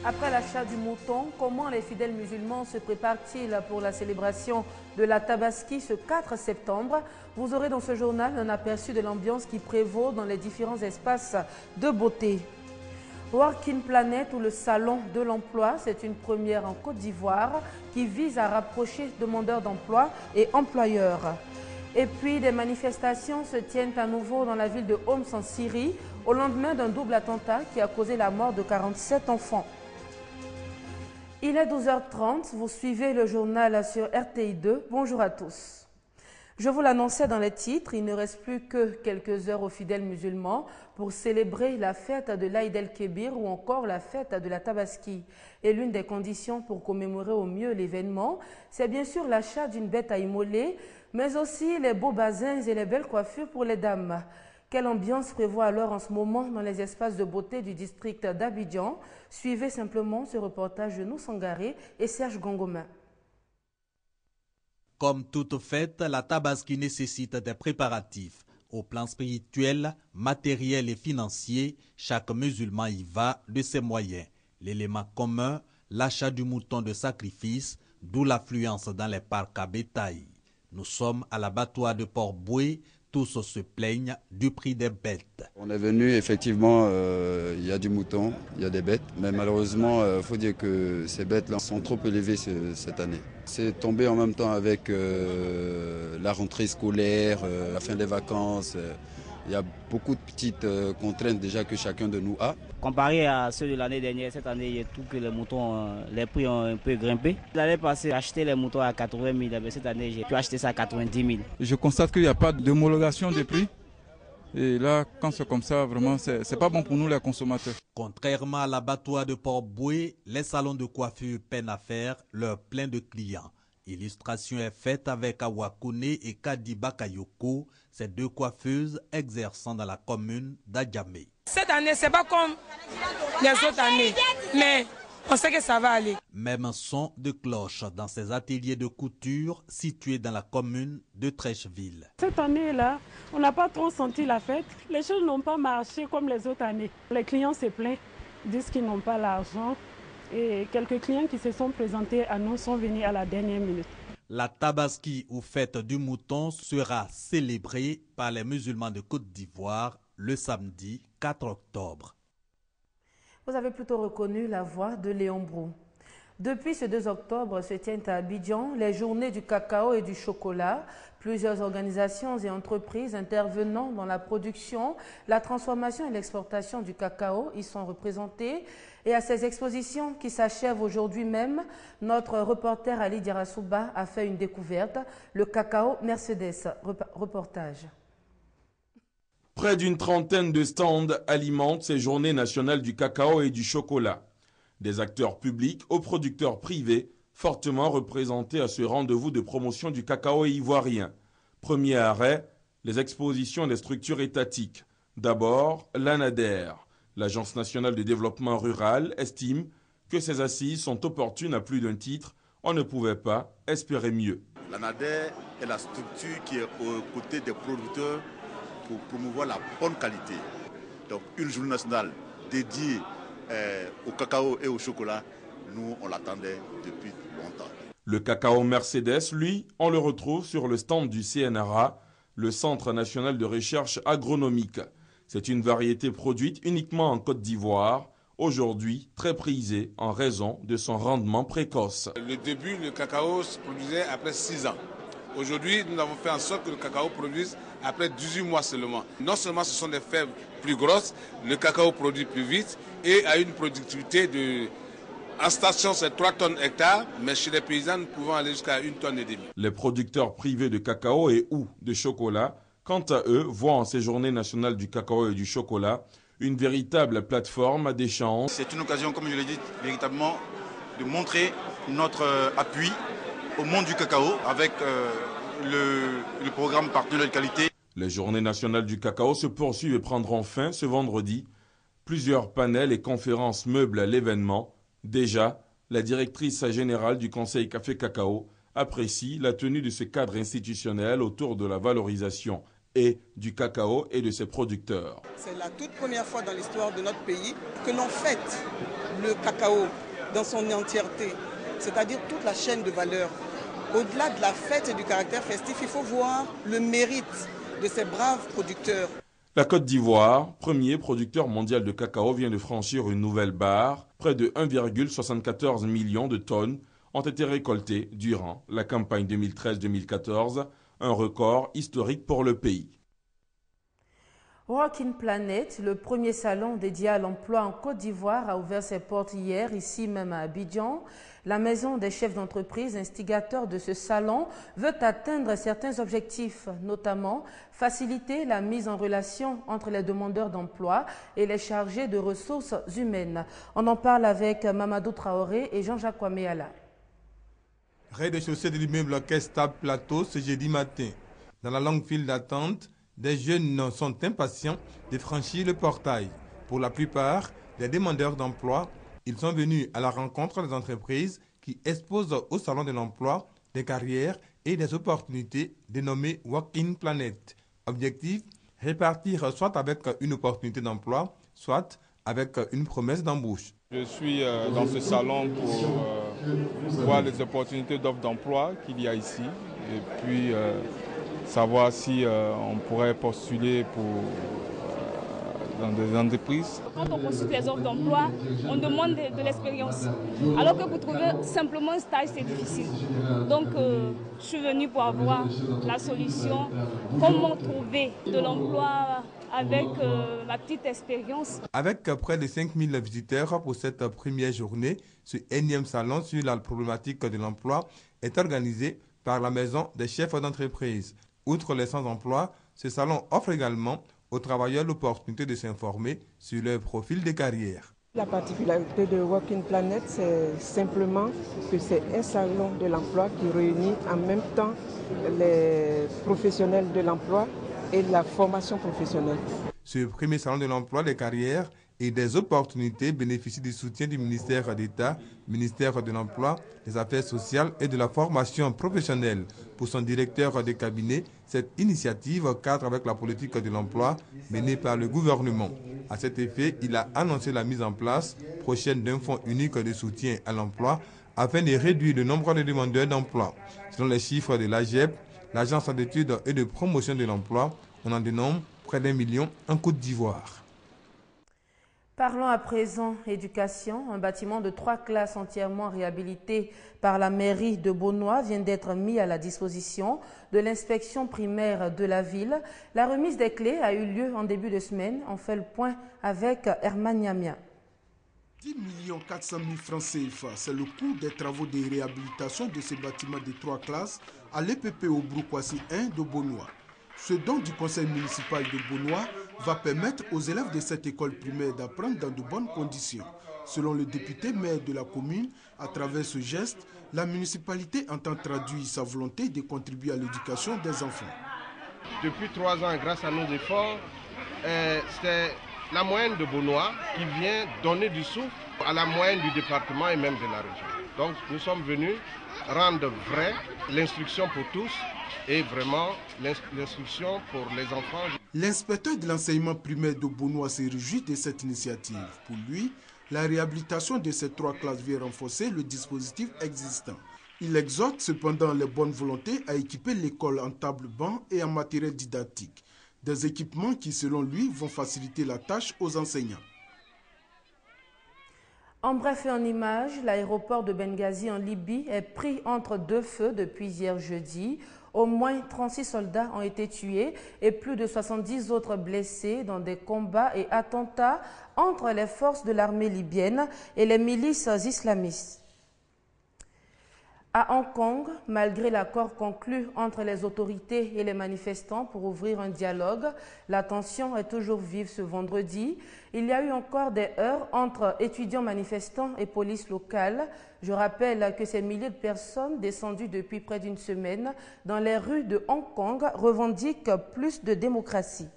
Après l'achat du mouton, comment les fidèles musulmans se préparent-ils pour la célébration de la Tabaski ce 4 septembre? Vous aurez dans ce journal un aperçu de l'ambiance qui prévaut dans les différents espaces de beauté. Working Planet ou le salon de l'emploi, c'est une première en Côte d'Ivoire qui vise à rapprocher demandeurs d'emploi et employeurs. Et puis des manifestations se tiennent à nouveau dans la ville de Homs en Syrie au lendemain d'un double attentat qui a causé la mort de 47 enfants. Il est 12h30, vous suivez le journal sur RTI 2. Bonjour à tous. Je vous l'annonçais dans les titres, il ne reste plus que quelques heures aux fidèles musulmans pour célébrer la fête de l'Aïd el-Kébir ou encore la fête de la Tabaski. Et l'une des conditions pour commémorer au mieux l'événement, c'est bien sûr l'achat d'une bête à immoler, mais aussi les beaux basins et les belles coiffures pour les dames. Quelle ambiance prévoit alors en ce moment dans les espaces de beauté du district d'Abidjan? Suivez simplement ce reportage de nous Sangaré et Serge Gongomin. Comme toute fête, la Tabaski nécessite des préparatifs. Au plan spirituel, matériel et financier, chaque musulman y va de ses moyens. L'élément commun, l'achat du mouton de sacrifice, d'où l'affluence dans les parcs à bétail. Nous sommes à l'abattoir de Port-Boué. Tous se plaignent du prix des bêtes. On est venu, effectivement, il y a du mouton, il y a des bêtes, mais malheureusement, il faut dire que ces bêtes-là sont trop élevées cette année. C'est tombé en même temps avec la rentrée scolaire, la fin des vacances. Il y a beaucoup de petites contraintes déjà que chacun de nous a. Comparé à ceux de l'année dernière, cette année, je trouve que les moutons, les prix ont un peu grimpé. L'année passée, j'ai acheté les moutons à 80 000, mais cette année, j'ai pu acheter ça à 90 000. Je constate qu'il n'y a pas d'homologation des prix. Et là, quand c'est comme ça, vraiment, c'est pas bon pour nous les consommateurs. Contrairement à l'abattoir de Port-Boué, les salons de coiffure peinent à faire leur plein de clients. L'illustration est faite avec Awakune et Kadiba Kayoko, ces deux coiffeuses exerçant dans la commune d'Adjamé. Cette année, c'est pas comme les autres années, mais on sait que ça va aller. Même son de cloche dans ces ateliers de couture situés dans la commune de Trècheville. Cette année-là, on n'a pas trop senti la fête. Les choses n'ont pas marché comme les autres années. Les clients se plaignent, disent qu'ils n'ont pas l'argent. Et quelques clients qui se sont présentés à nous sont venus à la dernière minute. La Tabaski ou fête du mouton sera célébrée par les musulmans de Côte d'Ivoire le samedi 4 octobre. Vous avez plutôt reconnu la voix de Léon Brou. Depuis ce 2 octobre se tiennent à Abidjan les journées du cacao et du chocolat. Plusieurs organisations et entreprises intervenant dans la production, la transformation et l'exportation du cacao y sont représentées. Et à ces expositions qui s'achèvent aujourd'hui même, notre reporter Ali Diarasouba a fait une découverte, le cacao Mercedes. Reportage. Près d'une trentaine de stands alimentent ces journées nationales du cacao et du chocolat. Des acteurs publics aux producteurs privés, fortement représentés à ce rendez-vous de promotion du cacao ivoirien. Premier arrêt, les expositions des structures étatiques. D'abord, l'ANADER. L'Agence nationale de développement rural estime que ces assises sont opportunes à plus d'un titre. On ne pouvait pas espérer mieux. L'ANADER est la structure qui est aux côtés des producteurs pour promouvoir la bonne qualité. Donc une journée nationale dédiée au cacao et au chocolat, nous on l'attendait depuis longtemps. Le cacao Mercedes, lui, on le retrouve sur le stand du CNRA, le Centre national de recherche agronomique. C'est une variété produite uniquement en Côte d'Ivoire, aujourd'hui très prisée en raison de son rendement précoce. Le début, le cacao se produisait après 6 ans. Aujourd'hui, nous avons fait en sorte que le cacao produise après 18 mois seulement. Non seulement ce sont des fèves plus grosses, le cacao produit plus vite et a une productivité de... En station, c'est 3 tonnes hectares, mais chez les paysans, nous pouvons aller jusqu'à 1,5 tonne. Les producteurs privés de cacao et ou de chocolat, quant à eux, voient en ces journées nationales du cacao et du chocolat une véritable plateforme d'échange. C'est une occasion, comme je l'ai dit, véritablement de montrer notre appui au monde du cacao avec le programme Partenaires de qualité. Les journées nationales du cacao se poursuivent et prendront fin ce vendredi. Plusieurs panels et conférences meublent l'événement. Déjà, la directrice générale du Conseil Café Cacao apprécie la tenue de ce cadre institutionnel autour de la valorisation et du cacao et de ses producteurs. C'est la toute première fois dans l'histoire de notre pays que l'on fête le cacao dans son entièreté, c'est-à-dire toute la chaîne de valeur. Au-delà de la fête et du caractère festif, il faut voir le mérite de ces braves producteurs. La Côte d'Ivoire, premier producteur mondial de cacao, vient de franchir une nouvelle barre. Près de 1,74 million de tonnes ont été récoltées durant la campagne 2013-2014, un record historique pour le pays. Working Planet, le premier salon dédié à l'emploi en Côte d'Ivoire, a ouvert ses portes hier, ici même à Abidjan. La maison des chefs d'entreprise, instigateur de ce salon, veut atteindre certains objectifs, notamment faciliter la mise en relation entre les demandeurs d'emploi et les chargés de ressources humaines. On en parle avec Mamadou Traoré et Jean-Jacques Ouaméala. Rez-de-chaussée de l'immeuble Orchestre Plateau ce jeudi matin. Dans la longue file d'attente, des jeunes sont impatients de franchir le portail. Pour la plupart, les demandeurs d'emploi, ils sont venus à la rencontre des entreprises qui exposent au Salon de l'emploi des carrières et des opportunités dénommées Working Planet. Objectif, répartir soit avec une opportunité d'emploi, soit avec une promesse d'embauche. Je suis dans ce salon pour voir les opportunités d'offres d'emploi qu'il y a ici et puis savoir si on pourrait postuler dans des entreprises. Quand on postule les offres d'emploi, on demande de l'expérience. Alors que pour trouver simplement un stage, c'est difficile. Donc, je suis venue pour avoir la solution. Comment trouver de l'emploi avec ma petite expérience. Avec près de 5000 visiteurs pour cette première journée, ce énième salon sur la problématique de l'emploi est organisé par la Maison des chefs d'entreprise. Outre les sans-emploi, ce salon offre également aux travailleurs l'opportunité de s'informer sur leur profil de carrière. La particularité de Working Planet, c'est simplement que c'est un salon de l'emploi qui réunit en même temps les professionnels de l'emploi et la formation professionnelle. Ce premier salon de l'emploi, des carrières et des opportunités bénéficie du soutien du ministère d'État, ministère de l'Emploi, des Affaires sociales et de la formation professionnelle. Pour son directeur de cabinet, cette initiative cadre avec la politique de l'emploi menée par le gouvernement. À cet effet, il a annoncé la mise en place prochaine d'un fonds unique de soutien à l'emploi afin de réduire le nombre de demandeurs d'emploi. Selon les chiffres de l'AGEP, l'Agence d'études et de promotion de l'emploi, on en dénombre près d'1 million en Côte d'Ivoire. Parlons à présent éducation. Un bâtiment de 3 classes entièrement réhabilité par la mairie de Beaunois vient d'être mis à la disposition de l'inspection primaire de la ville. La remise des clés a eu lieu en début de semaine. On fait le point avec Herman Niamia. 10 400 000 francs CFA, c'est le coût des travaux de réhabilitation de ce bâtiment de 3 classes à l'EPP Obroukwasi 1 de Beaunois. Ce don du conseil municipal de Beaunois va permettre aux élèves de cette école primaire d'apprendre dans de bonnes conditions. Selon le député maire de la commune, à travers ce geste, la municipalité entend traduire sa volonté de contribuer à l'éducation des enfants. Depuis 3 ans, grâce à nos efforts, c'est la moyenne de Beaunois qui vient donner du souffle à la moyenne du département et même de la région. Donc nous sommes venus rendre vrai l'instruction pour tous et vraiment l'instruction pour les enfants. L'inspecteur de l'enseignement primaire de Beaunois se réjouit de cette initiative. Pour lui, la réhabilitation de ces 3 classes vient renforcer le dispositif existant. Il exhorte cependant les bonnes volontés à équiper l'école en table-banc et en matériel didactique. Des équipements qui, selon lui, vont faciliter la tâche aux enseignants. En bref et en images, l'aéroport de Benghazi en Libye est pris entre 2 feux depuis hier jeudi. Au moins 36 soldats ont été tués et plus de 70 autres blessés dans des combats et attentats entre les forces de l'armée libyenne et les milices islamistes. À Hong Kong, malgré l'accord conclu entre les autorités et les manifestants pour ouvrir un dialogue, la tension est toujours vive ce vendredi. Il y a eu encore des heurts entre étudiants manifestants et police locale. Je rappelle que ces milliers de personnes descendues depuis près d'une semaine dans les rues de Hong Kong revendiquent plus de démocratie.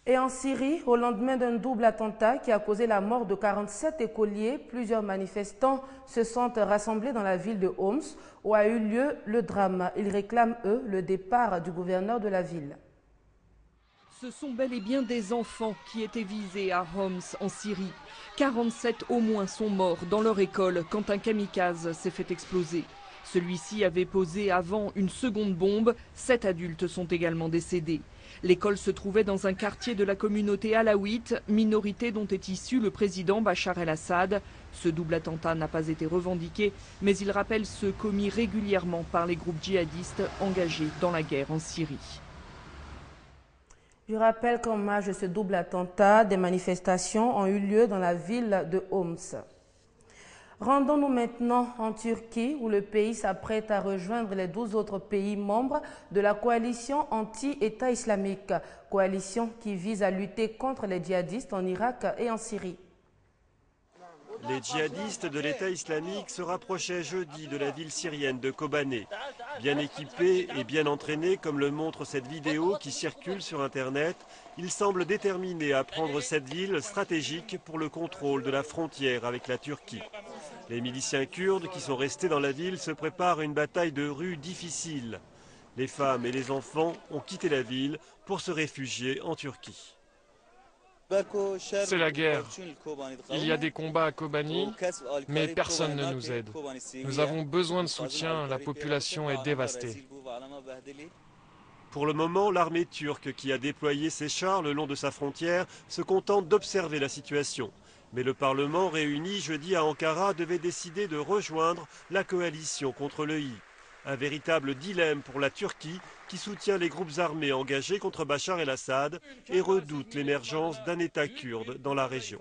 Et en Syrie, au lendemain d'un double attentat qui a causé la mort de 47 écoliers, plusieurs manifestants se sont rassemblés dans la ville de Homs où a eu lieu le drame. Ils réclament, eux, le départ du gouverneur de la ville. Ce sont bel et bien des enfants qui étaient visés à Homs, en Syrie. 47 au moins sont morts dans leur école quand un kamikaze s'est fait exploser. Celui-ci avait posé avant une seconde bombe. 7 adultes sont également décédés. L'école se trouvait dans un quartier de la communauté alaouite, minorité dont est issu le président Bachar el-Assad. Ce double attentat n'a pas été revendiqué, mais il rappelle ceux commis régulièrement par les groupes djihadistes engagés dans la guerre en Syrie. Je rappelle qu'en marge de ce double attentat, des manifestations ont eu lieu dans la ville de Homs. Rendons-nous maintenant en Turquie où le pays s'apprête à rejoindre les 12 autres pays membres de la coalition anti-État islamique, coalition qui vise à lutter contre les djihadistes en Irak et en Syrie. Les djihadistes de l'État islamique se rapprochaient jeudi de la ville syrienne de Kobané. Bien équipés et bien entraînés, comme le montre cette vidéo qui circule sur Internet, ils semblent déterminés à prendre cette ville stratégique pour le contrôle de la frontière avec la Turquie. Les miliciens kurdes qui sont restés dans la ville se préparent à une bataille de rue difficile. Les femmes et les enfants ont quitté la ville pour se réfugier en Turquie. C'est la guerre. Il y a des combats à Kobani, mais personne ne nous aide. Nous avons besoin de soutien, la population est dévastée. Pour le moment, l'armée turque qui a déployé ses chars le long de sa frontière se contente d'observer la situation. Mais le Parlement réuni jeudi à Ankara devait décider de rejoindre la coalition contre l'EI. Un véritable dilemme pour la Turquie qui soutient les groupes armés engagés contre Bachar el-Assad et redoute l'émergence d'un État kurde dans la région.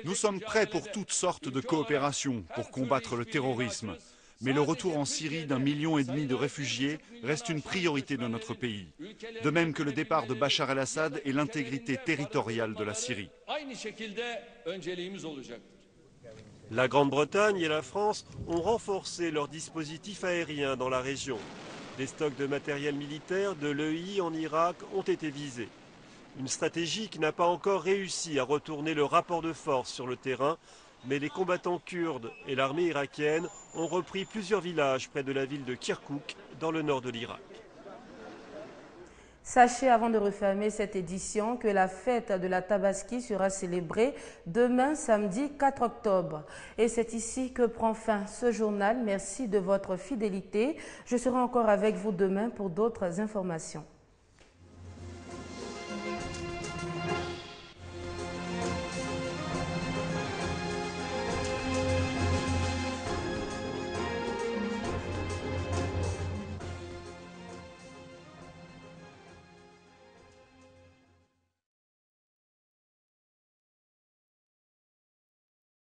Nous sommes prêts pour toutes sortes de coopérations pour combattre le terrorisme. Mais le retour en Syrie d'1,5 million de réfugiés reste une priorité de notre pays. De même que le départ de Bachar el-Assad et l'intégrité territoriale de la Syrie. La Grande-Bretagne et la France ont renforcé leurs dispositifs aériens dans la région. Des stocks de matériel militaire de l'EI en Irak ont été visés. Une stratégie qui n'a pas encore réussi à retourner le rapport de force sur le terrain, mais les combattants kurdes et l'armée irakienne ont repris plusieurs villages près de la ville de Kirkouk, dans le nord de l'Irak. Sachez, avant de refermer cette édition, que la fête de la Tabaski sera célébrée demain, samedi 4 octobre. Et c'est ici que prend fin ce journal. Merci de votre fidélité. Je serai encore avec vous demain pour d'autres informations.